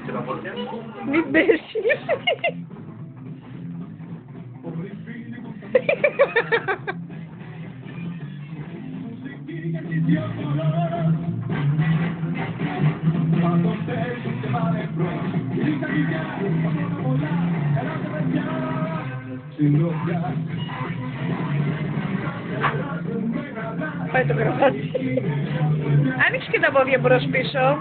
Και τα πόδια. Μην πέσει. Πάει το κρεβάτι. Άνοιξε και τα πόδια μπρος πίσω.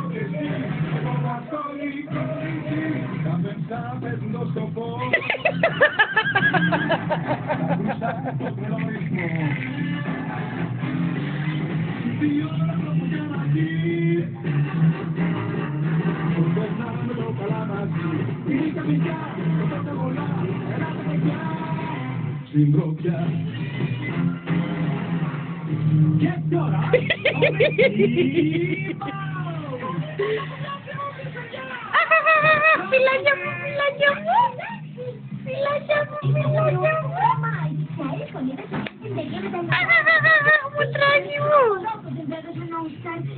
Συντροφιά. Και τώρα Φιλάκια μου, φιλάκια μου. Φιλάκια μου, φιλάκια μου. Μουτράκι μου.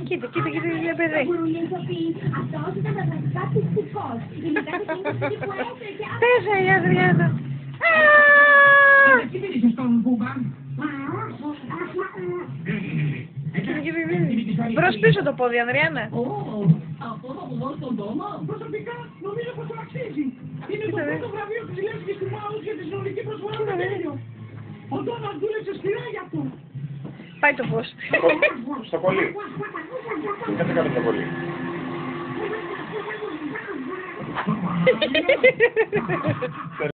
Κοίτα, κοίτα, κοίτα, παιδί. Πέσα η Αδριάννα. Μπρος πίσω το πόδι, Ανδριάννα. Αυτό θα μου δώσει τον τόμα. Προσωπικά νομίζω πως το αξίζει. Είναι το πρώτο βραβείο της Λέσβης του Μάους για τη συνολική προσφορά του Βελγίου. Ο Ντόναλντ δούλεψε σκληρά για αυτό. Πάει το φως. Στο κολλή. Κάτσε κάτω στο κολλή.